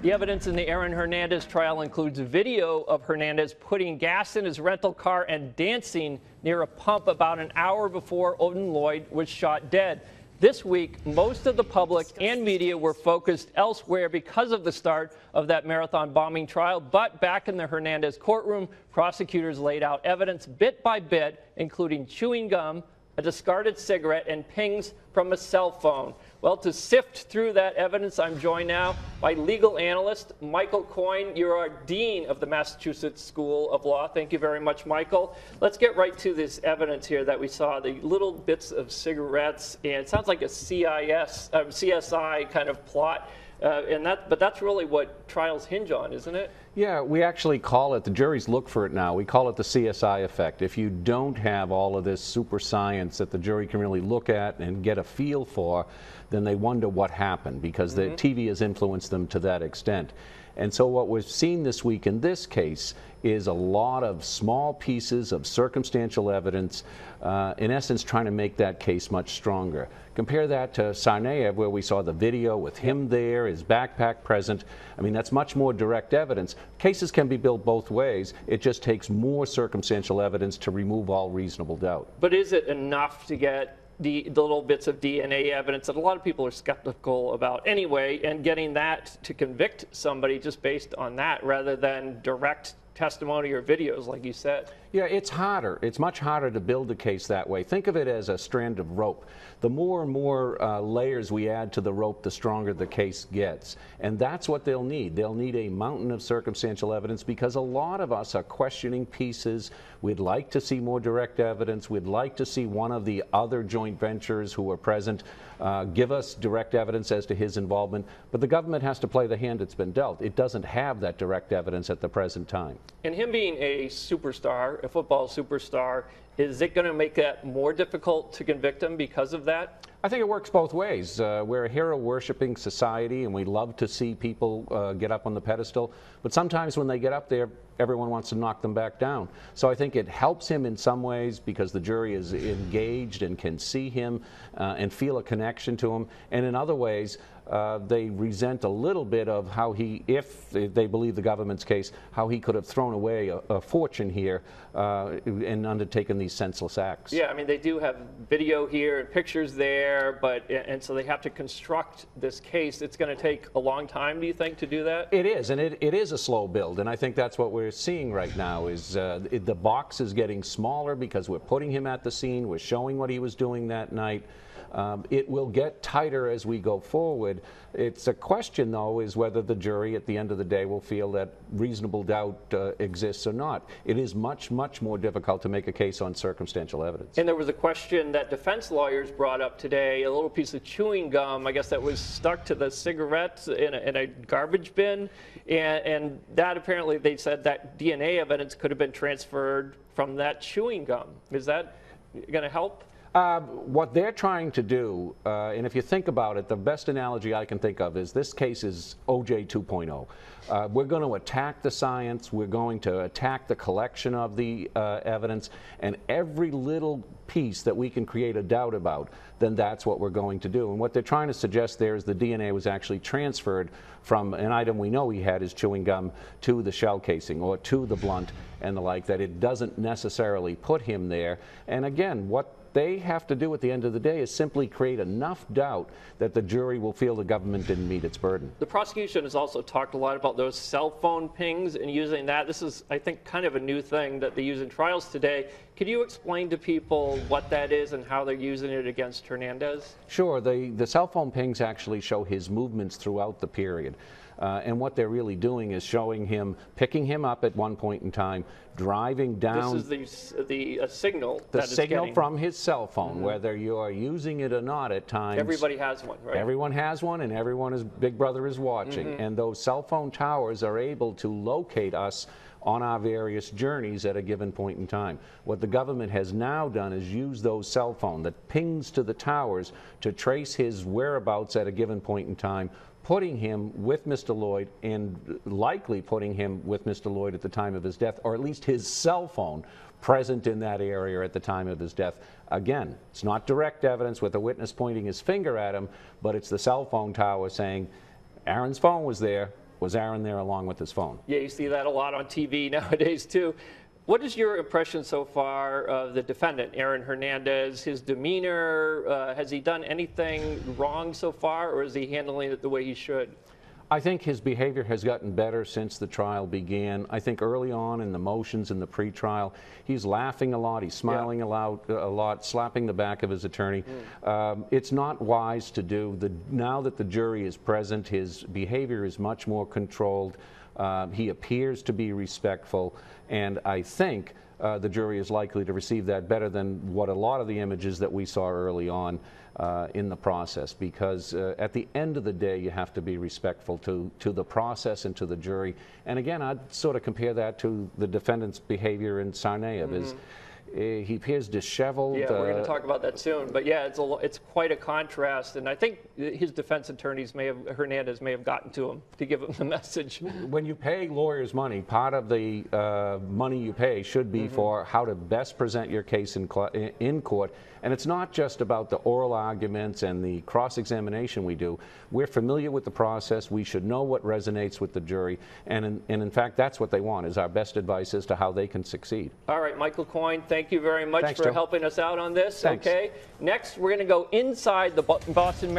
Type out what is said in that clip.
The evidence in the Aaron Hernandez trial includes video of Hernandez putting gas in his rental car and dancing near a pump about an hour before Odin Lloyd was shot dead. This week, most of the public and media were focused elsewhere because of the start of that marathon bombing trial. But back in the Hernandez courtroom, prosecutors laid out evidence bit by bit, including chewing gum, a discarded cigarette, and pings from a cell phone. Well, to sift through that evidence, I'm joined now by legal analyst Michael Coyne. You're our dean of the Massachusetts School of Law. Thank you very much, Michael. Let's get right to this evidence here that we saw, the little bits of cigarettes, and it sounds like a CSI kind of plot. But that's really what trials hinge on, isn't it? Yeah, we actually call it, the juries look for it now, we call it the CSI effect. If you don't have all of this super science that the jury can really look at and get a feel for, then they wonder what happened, because the TV has influenced them to that extent. And so what we've seen this week in this case is a lot of small pieces of circumstantial evidence, in essence trying to make that case much stronger. Compare that to Tsarnaev, where we saw the video with him there, his backpack present. I mean, that's much more direct evidence. Cases can be built both ways. It just takes more circumstantial evidence to remove all reasonable doubt. But is it enough to get the little bits of DNA evidence that a lot of people are skeptical about anyway, and getting that to convict somebody just based on that rather than direct testimony or videos, like you said? Yeah, it's harder. It's much harder to build a case that way. Think of it as a strand of rope. The more and more layers we add to the rope, the stronger the case gets. And that's what they'll need. They'll need a mountain of circumstantial evidence, because a lot of us are questioning pieces. We'd like to see more direct evidence. We'd like to see one of the other joint ventures who are present give us direct evidence as to his involvement. But the government has to play the hand it's been dealt. It doesn't have that direct evidence at the present time. And him being a superstar, a football superstar, is it going to make that more difficult to convict him because of that? I think it works both ways. We're a hero-worshipping society, and we love to see people get up on the pedestal. But sometimes when they get up there, everyone wants to knock them back down. So I think it helps him in some ways, because the jury is engaged and can see him and feel a connection to him. And in other ways, they resent a little bit of how he, if they believe the government's case, how he could have thrown away a fortune here and undertaken these senseless acts. Yeah, I mean, they do have video here and pictures there, and so they have to construct this case. It's going to take a long time, do you think, to do that? It is, and it is a slow build, and I think that's what we're seeing right now is the box is getting smaller because we're putting him at the scene, we're showing what he was doing that night. It will get tighter as we go forward. It's a question, though, is whether the jury at the end of the day will feel that reasonable doubt exists or not. It is much, much more difficult to make a case on circumstantial evidence. And there was a question that defense lawyers brought up today, a little piece of chewing gum, I guess that was stuck to the cigarettes in a garbage bin. And that apparently, they said that DNA evidence could have been transferred from that chewing gum. Is that going to help? What they're trying to do, and if you think about it, the best analogy I can think of is this case is OJ 2.0. We're going to attack the science, we're going to attack the collection of the evidence, and every little piece that we can create a doubt about, then that's what we're going to do. And what they're trying to suggest there is the DNA was actually transferred from an item we know he had, his chewing gum, to the shell casing or to the blunt and the like, that it doesn't necessarily put him there. And again, what they have to do at the end of the day is simply create enough doubt that the jury will feel the government didn't meet its burden. The prosecution has also talked a lot about those cell phone pings and using that. This is, I think, kind of a new thing that they use in trials today. Could you explain to people what that is and how they're using it against Hernandez? Sure. The cell phone pings actually show his movements throughout the period. And what they're really doing is showing him, picking him up at one point in time, driving down. This is the signal. The signal from his cell phone, whether you are using it or not at times. Everybody has one, right? Everyone has one, and Big Brother is watching. And those cell phone towers are able to locate us on our various journeys at a given point in time. What the government has now done is use those cell phone that pings to the towers to trace his whereabouts at a given point in time, putting him with Mr. Lloyd, and likely putting him with Mr. Lloyd at the time of his death, or at least his cell phone present in that area at the time of his death. Again, it's not direct evidence with a witness pointing his finger at him, but it's the cell phone tower saying, Aaron's phone was there, Was Aaron there along with his phone? Yeah, you see that a lot on TV nowadays, too. What is your impression so far of the defendant, Aaron Hernandez, his demeanor? Has he done anything wrong so far, or is he handling it the way he should? I think his behavior has gotten better since the trial began. I think early on in the motions in the pretrial, he's laughing a lot, he's smiling a lot, slapping the back of his attorney. It's not wise to do. Now that the jury is present, his behavior is much more controlled. He appears to be respectful, and I think the jury is likely to receive that better than what a lot of the images that we saw early on in the process, because at the end of the day you have to be respectful to the process and to the jury. And again, I'd sort of compare that to the defendant's behavior in Sarnaev. He appears disheveled. Yeah, we're going to talk about that soon. But yeah, it's quite a contrast, and I think his defense attorneys Hernandez may have gotten to him to give him the message. When you pay lawyers money, part of the money you pay should be for how to best present your case in court. And it's not just about the oral arguments and the cross-examination we do. We're familiar with the process. We should know what resonates with the jury. And in fact, that's what they want, is our best advice as to how they can succeed. All right, Michael Coyne, thank you very much for helping us out on this. Thanks. Okay. Next, we're going to go inside the Boston